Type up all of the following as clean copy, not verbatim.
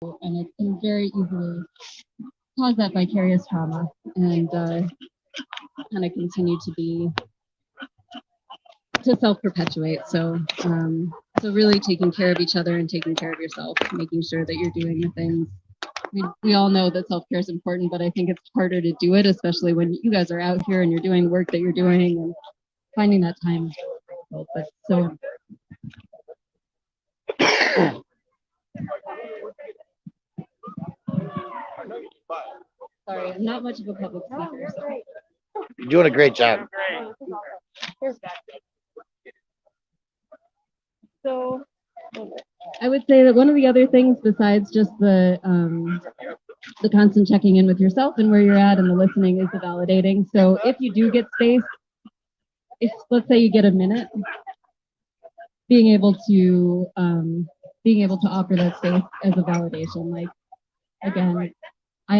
and it can very easily cause that vicarious trauma and kind of continue to be to self-perpetuate. So really taking care of each other and taking care of yourself, making sure that you're doing the things. We all know that self-care is important, but I think it's harder to do it, especially when you guys are out here and you're doing work that you're doing, and finding that time is difficult. But so sorry, I'm not much of a public speaker. You're doing a great job. So I would say that one of the other things besides just the constant checking in with yourself and where you're at and the listening is the validating. So if you do get space, if let's say you get a minute, being able to offer that space as a validation. Like again, I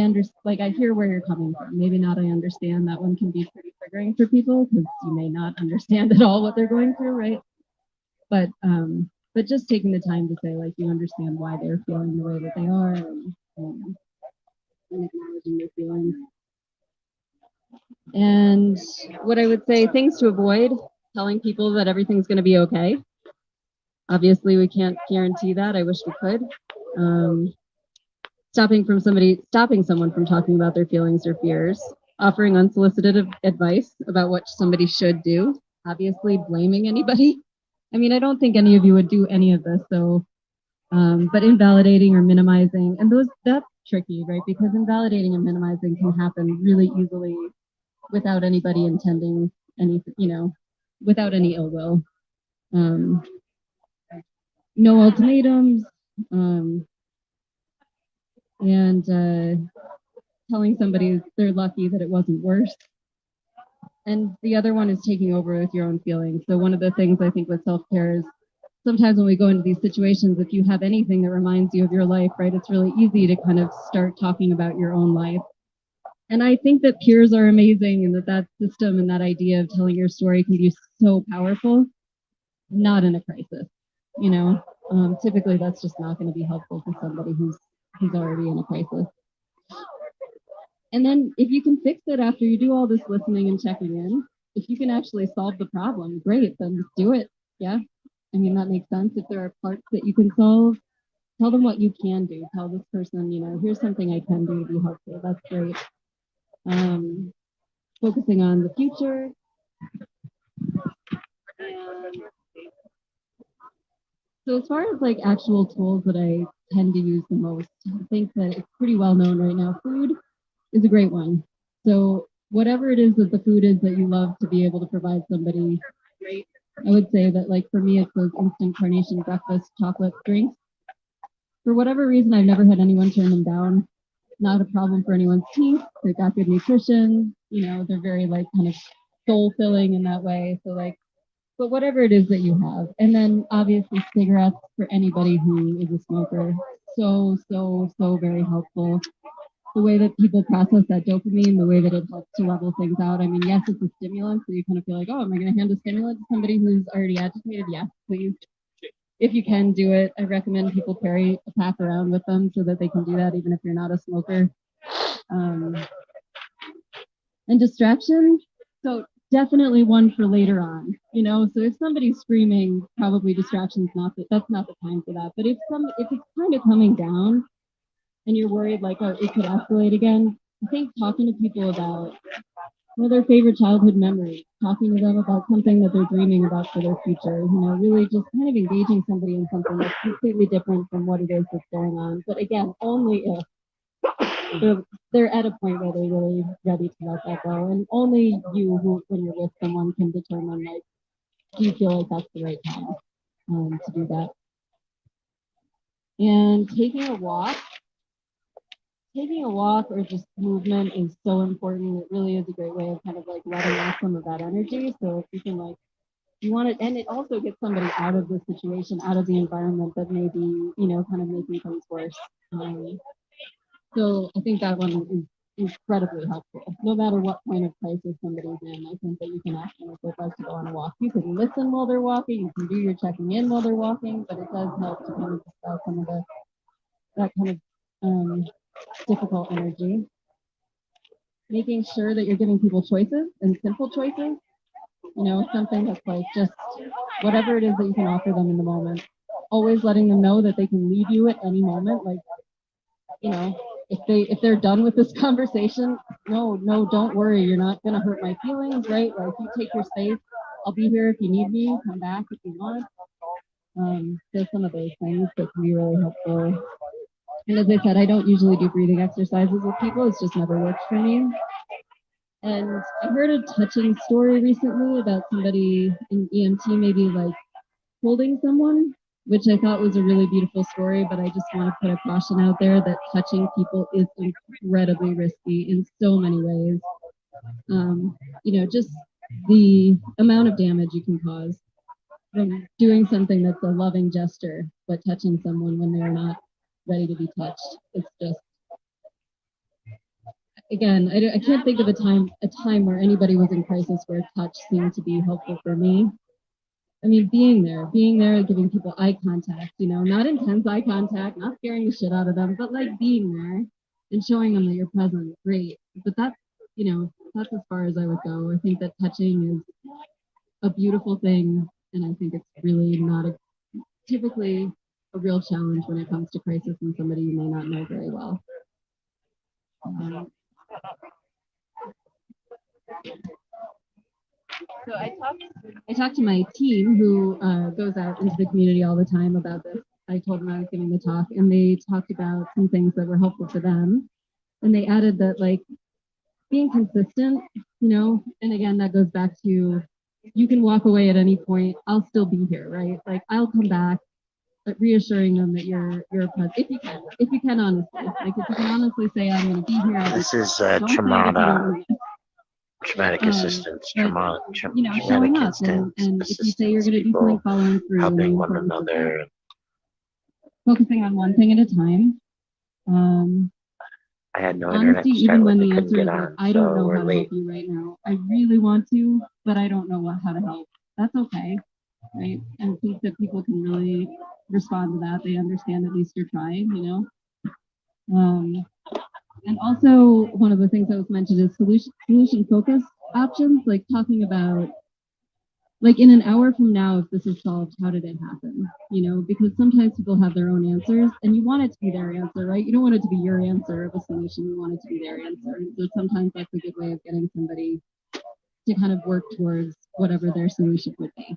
hear where you're coming from. Maybe not I understand that one can be pretty triggering for people because you may not understand at all what they're going through, right? But just taking the time to say like you understand why they're feeling the way that they are and acknowledging their feelings. And what I would say, things to avoid, telling people that everything's going to be okay. Obviously, we can't guarantee that. I wish we could. Stopping someone from talking about their feelings or fears, offering unsolicited advice about what somebody should do, obviously blaming anybody. I mean, I don't think any of you would do any of this, so, but invalidating or minimizing, and that's tricky, right? Because invalidating and minimizing can happen really easily without anybody intending anything, without any ill will. Um, no ultimatums, and telling somebody they're lucky that it wasn't worse. And the other one is taking over with your own feelings. So one of the things I think with self-care is sometimes when we go into these situations, if you have anything that reminds you of your life, right, it's really easy to kind of start talking about your own life. And I think that peers are amazing and that system and that idea of telling your story can be so powerful, not in a crisis, typically that's just not going to be helpful for somebody who's already in a crisis. And then if you can fix it after you do all this listening and checking in, if you can actually solve the problem, great, then do it. Yeah. I mean, that makes sense. If there are parts that you can solve, tell them what you can do. Tell this person, here's something I can do to be helpful. That's great. Focusing on the future. So as far as like actual tools that I tend to use the most, I think that it's pretty well known right now. Food is a great one. So whatever it is that the food is that you love to be able to provide somebody, great. I would say that like for me, it's those instant carnation breakfast chocolate drinks. For whatever reason, I've never had anyone turn them down. Not a problem for anyone's teeth. They've got good nutrition. They're very like kind of soul filling in that way. So like, but whatever it is that you have. And then obviously cigarettes for anybody who is a smoker. So, so, so very helpful. The way that people process that dopamine, the way that it helps to level things out. I mean, yes, it's a stimulant, so you kind of feel like, oh, am I going to hand a stimulant to somebody who's already agitated? Yes, please. If you can do it, I recommend people carry a pack around with them so that they can do that even if you're not a smoker. And distraction. So definitely one for later on, so if somebody's screaming, probably distraction's that's not the time for that. But if it's kind of coming down and you're worried like, oh, it could escalate again, I think talking to people about their favorite childhood memories, talking to them about something that they're dreaming about for their future, really just kind of engaging somebody in something that's completely different from what it is that's going on. But again, only if they're at a point where they're really ready to let that go. And only you, when you're with someone, can determine, like, do you feel like that's the right time to do that? And taking a walk or just movement is so important. It really is a great way of kind of like letting off some of that energy. So if you can like, you want it, and it also gets somebody out of the situation, out of the environment that may be, kind of making things worse. So I think that one is incredibly helpful. No matter what point of crisis somebody's in, I think that you can ask them if they'd like to go on a walk. You can listen while they're walking, you can do your checking in while they're walking, but it does help to kind of dispel some of that kind of difficult energy. Making sure that you're giving people choices and simple choices. Something that's like just whatever it is that you can offer them in the moment. Always letting them know that they can leave you at any moment. Like, if they're done with this conversation, no, don't worry. You're not gonna hurt my feelings, right? Like, you take your space. I'll be here if you need me. Come back if you want. There's some of those things that can be really helpful. And as I said, I don't usually do breathing exercises with people. It's just never worked for me. And I heard a touching story recently about somebody in EMT maybe like holding someone, which I thought was a really beautiful story. But I just want to put a caution out there that touching people is incredibly risky in so many ways. Just the amount of damage you can cause from doing something that's a loving gesture, but touching someone when they're not ready to be touched. It's just, again, I can't think of a time where anybody was in crisis where touch seemed to be helpful for me. I mean, being there, giving people eye contact, not intense eye contact, not scaring the shit out of them, but like being there and showing them that you're present. Great. But that's as far as I would go. I think that touching is a beautiful thing. And I think it's really not typically a real challenge when it comes to crisis and somebody you may not know very well. So I talked to my team who goes out into the community all the time about this. I told them I was giving the talk, and they talked about some things that were helpful for them. And they added that, like, being consistent, and again, that goes back to you can walk away at any point. I'll still be here, right? Like, I'll come back, but reassuring them that you're present if you can honestly, like, if you can honestly say I'm going to be here. This is don't say it if you don't traumatic assistance, but, traumatic showing up instant and if you say you're assistance, going to do something, people following through, and the helping one importance of that. another. Focusing on one thing at a time. I had no internet Honesty, to start even with. when I the couldn't answer is get like, on, I don't so know we're how to late. help you right now. I really want to, but I don't know how to help. That's okay, right? And I think that people can really respond to that. They understand at least you're trying, And also, one of the things that was mentioned is solution focused options, like talking about, like, in an hour from now, if this is solved, how did it happen? Because sometimes people have their own answers and you want it to be their answer, right? You don't want it to be your answer of a solution. You want it to be their answer. And so sometimes that's a good way of getting somebody to kind of work towards whatever their solution would be.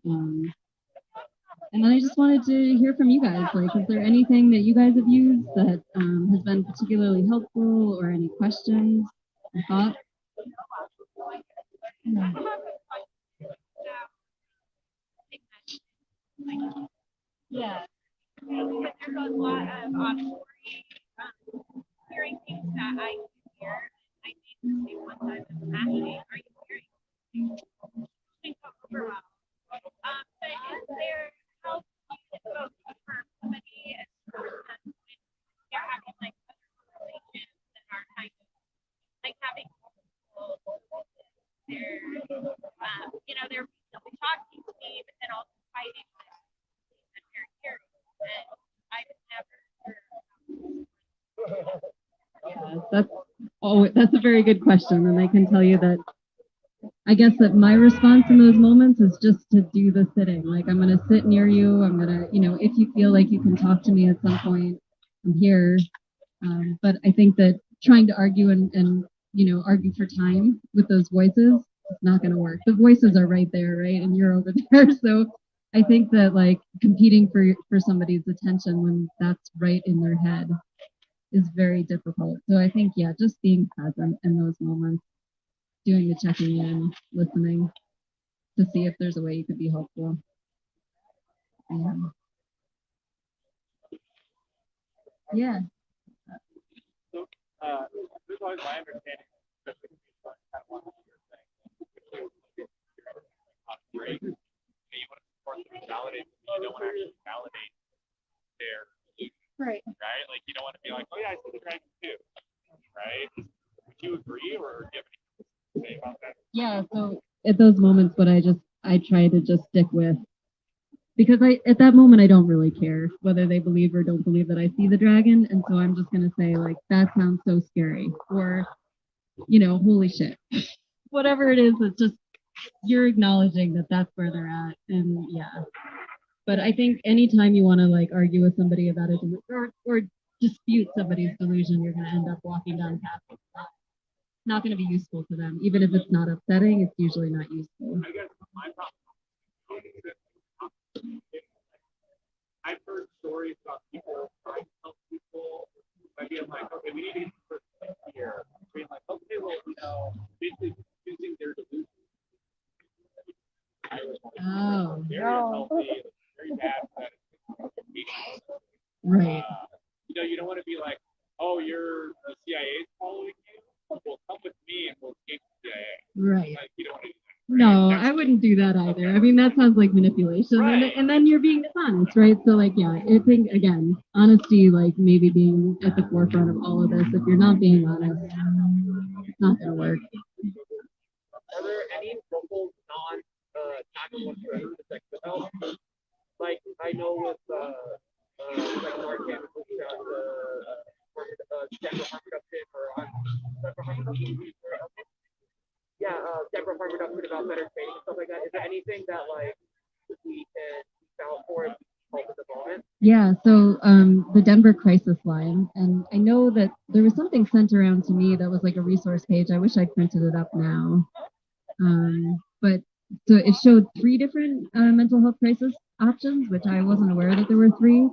And then I just wanted to hear from you guys. Like, is there anything that you guys have used that has been particularly helpful, or any questions or thoughts? Yeah. There's a lot of auditory hearing things that I hear. I need to say one time, Ashley, are you hearing? Think overwhelmed. But is there help you can go for somebody as a person when you're having like other conversations that are kind of like having multiple they're they're reasonably talking to me, but then also fighting with that they're hearing. And I've never That's a very good question, and I can tell you that I guess that my response in those moments is just to do the sitting. Like, I'm going to sit near you. I'm going to, if you feel like you can talk to me at some point, I'm here. But I think that trying to argue and argue for time with those voices is not going to work. The voices are right there, right? And you're over there. So I think that, like, competing for somebody's attention when that's right in their head is very difficult. So I think, yeah, just being present in those moments, doing the checking in, listening to see if there's a way you could be helpful. Yeah. So, this is always my understanding, especially when you kind of want to do your thing. Great. You want to support them, validate them, you don't want to actually validate their solution. Right. Right? Like, you don't want to be like, oh yeah, I see the dragon too. Right? Would you agree, or do you have anything to say about that? Yeah. So at those moments, I try to just stick with, because at that moment I don't really care whether they believe or don't believe that I see the dragon, and so I'm just gonna say like that sounds so scary, or holy shit, whatever it is. It's just you're acknowledging that that's where they're at, and yeah. But I think anytime you want to like argue with somebody about it or dispute somebody's delusion, you're gonna end up walking down paths that's not going to be useful to them, even if it's not upsetting. It's usually not useful. I guess my problem is I've heard stories about people trying to help people by being like, okay, we need to get this person here. Being like, okay, well, basically using their delusion. Oh, Very unhealthy, very bad for that. right. You don't want to be like, oh, the CIA is following you. Well, come with me and we'll escape the CIA. Right. Like, you don't want to do that. No, I wouldn't do that either. I mean, that sounds like manipulation, Right. and then you're being dishonest, right? So, like, yeah, I think again, honesty, like maybe being at the forefront of all of this. If you're not being honest, it's not gonna work. Are there any local non-911 that could help? Like I know with like Narcan, Denver harm reduction or Denver harm reduction. Yeah, Denver harm reduction about better training and stuff like that. Is there anything that like we can out for if we help at the moment? Yeah, so the Denver Crisis Line, and I know that there was something sent around to me that was like a resource page. I wish I'd printed it up now. But so it showed 3 different mental health crisis options, which I wasn't aware that there were 3.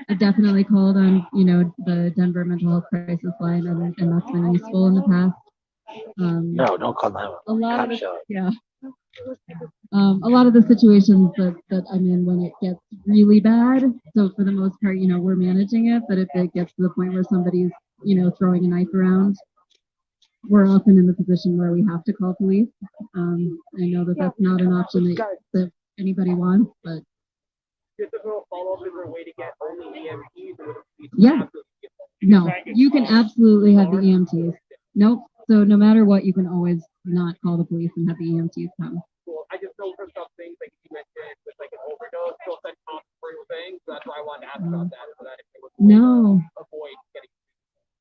I definitely called on, the Denver Mental Health Crisis Line, and that's been useful in the past. No, don't call that A lot cop of it, show. yeah. A lot of the situations that I'm in when it gets really bad. So for the most part, we're managing it. But if it gets to the point where somebody's, throwing a knife around, we're often in the position where we have to call police. I know that that's not an option that anybody wants, but Just a little follow-up, is there a way to get only EMTs or would it be yeah, no, you can absolutely have the EMTs. Nope. So no matter what, you can always not call the police and have the EMTs come. cool. I just know for some things like you mentioned with like an overdose, still send cops for things. So that's why I wanted to ask about that. So that if it was No, avoid getting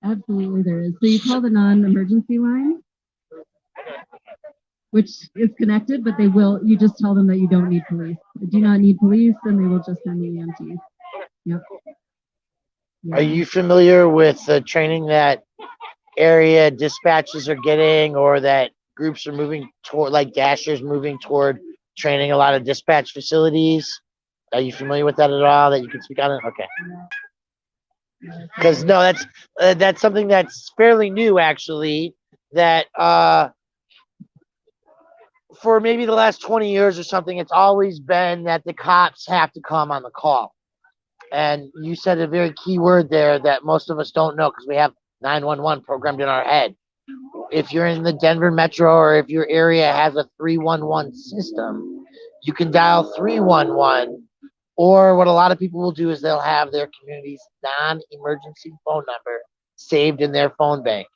absolutely there is. So you call the non-emergency line, which is connected, but you just tell them that you don't need police. I do not need police, and they will just send the EMTs. Yep. Yeah. Are you familiar with the training that area dispatches are getting, or that groups are moving toward, like Dasher's moving toward training a lot of dispatch facilities? Are you familiar with that at all? That you can speak on it? Okay. Because no, that's something that's fairly new, actually. That for maybe the last 20 years or something, it's always been that the cops have to come on the call. And you said a very key word there that most of us don't know because we have 911 programmed in our head. If you're in the Denver metro or if your area has a 311 system, you can dial 311. Or what a lot of people will do is they'll have their community's non-emergency phone number saved in their phone bank.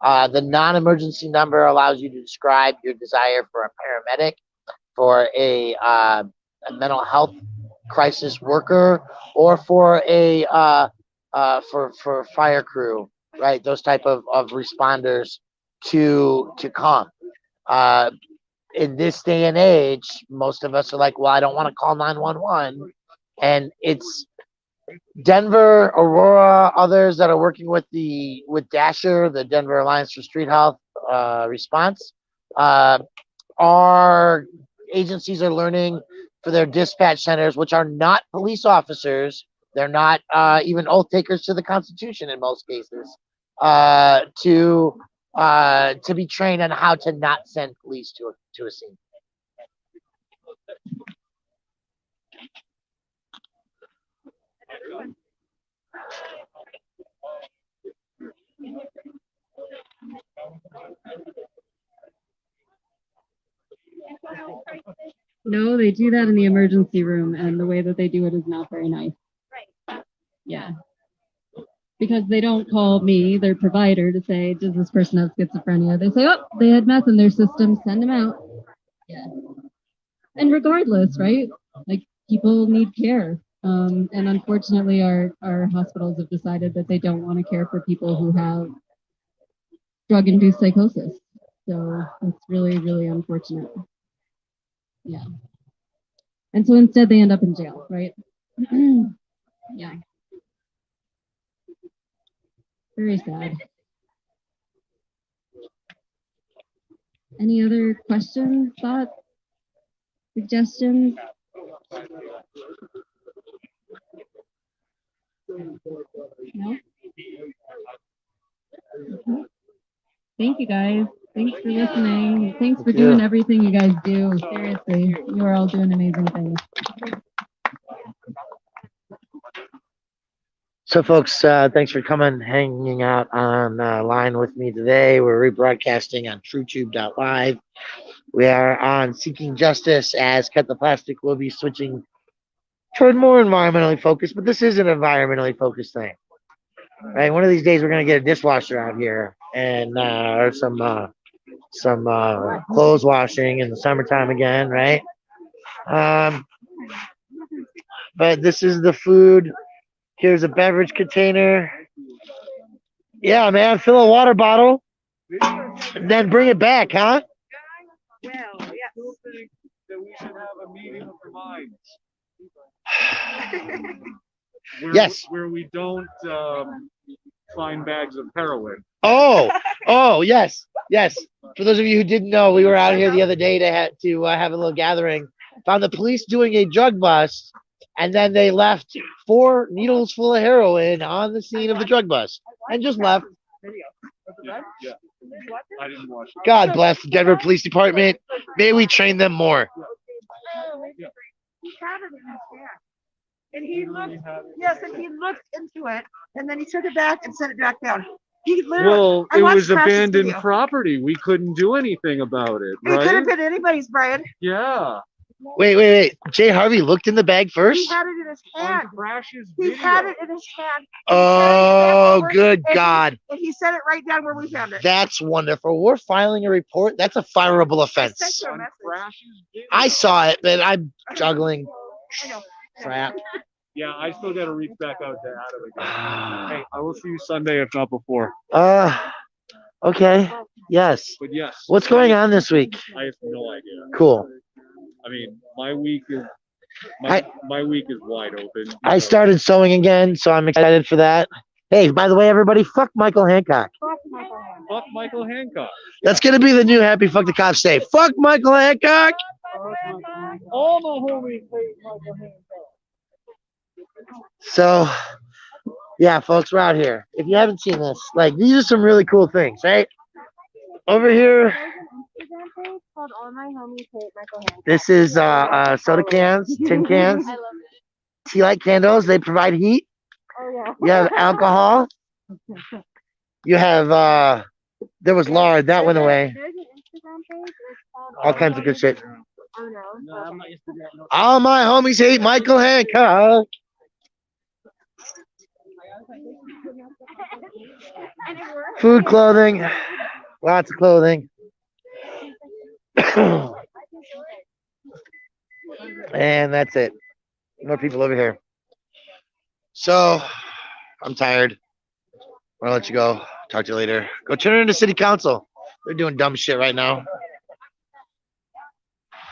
The non-emergency number allows you to describe your desire for a paramedic, for a mental health crisis worker, or for a for fire crew, right? Those type of responders to come. In this day and age, most of us are like, well, I don't want to call 911, and it's Denver, Aurora, others that are working with Dasher, the Denver Alliance for Street Health response. Our agencies are learning for their dispatch centers, which are not police officers. They're not even oath takers to the Constitution in most cases, to be trained on how to not send police to a scene. No, they do that in the emergency room, and the way that they do it is not very nice. Right. Yeah. Because they don't call me, their provider, to say, does this person have schizophrenia? They say, oh, they had meth in their system, send them out. Yeah. And regardless, right? Like, people need care. And unfortunately, our hospitals have decided that they don't want to care for people who have drug-induced psychosis. So it's really, really unfortunate. Yeah. And so instead, they end up in jail, right? Yeah. Very sad. Any other questions, thoughts, suggestions? No? Mhm. Thank you guys. Thanks for listening. Thanks for Thank you. doing everything you guys do. Seriously, you are all doing amazing things. So, folks, thanks for coming, hanging out on line with me today. We're rebroadcasting on TrueTube.live. We are on Seeking Justice, as Cut the Plastic will be switching toward more environmentally focused, but this is an environmentally focused thing, right? One of these days, we're gonna get a dishwasher out here and or some clothes washing in the summertime again, right? But this is the food. Here's a beverage container. Yeah, man, fill a water bottle, and then bring it back, huh? Well, I still think that we should have a meeting of the minds. Yes. Where we don't find bags of heroin. Oh, yes. For those of you who didn't know, we were out here the other day to have a little gathering. Found the police doing a drug bust, and then they left 4 needles full of heroin on the scene of the drug bust, and just left. Yeah. I didn't watch it. God bless the Denver Police Department. May we train them more. He had it in his hand. And he looked, yes, and he looked into it, and then he took it back and set it back down. He literally, Well, I it watched was Crash's abandoned video. property. We couldn't do anything about it, It could have right? been anybody's, Brian. Yeah. Wait. Jay Harvey looked in the bag He first? had it in his hand. On Crash's He video. had it in his hand. Oh, good God. And he set it right down where we found it. That's wonderful. We're filing a report. That's a fireable I offense. sent you a On message. Crash's video. I saw it, but I'm juggling I know. crap. Yeah, I still got to reach back out to Adam again. Hey, I will see you Sunday, if not before. Okay. Yes. But yes. What's going on this week? I have no idea. Cool. I mean, my week is I- my week is wide open. I started sewing again, so I'm excited for that. Hey, by the way, everybody, fuck Michael Hancock. Fuck Michael Hancock. That's gonna be the new Happy Fuck the Cops Day. Fuck Michael Hancock. All my homies hate Michael Hancock. So, yeah, folks, we're out here. If you haven't seen this, like, these are some really cool things, right? Over here, Called All My Homies Hate Michael Hancock. this is soda cans, tin cans, I love it. tea light candles. They provide heat. Oh yeah. You have alcohol. You have there was lard, that went away. There's an Instagram page. It's called All kinds of good shit. Oh no. All my homies hate Michael Hancock. Food, clothing, lots of clothing. And that's it. More people over here. So, I'm tired. I'm gonna let you go. Talk to you later. Go turn into city council. They're doing dumb shit right now.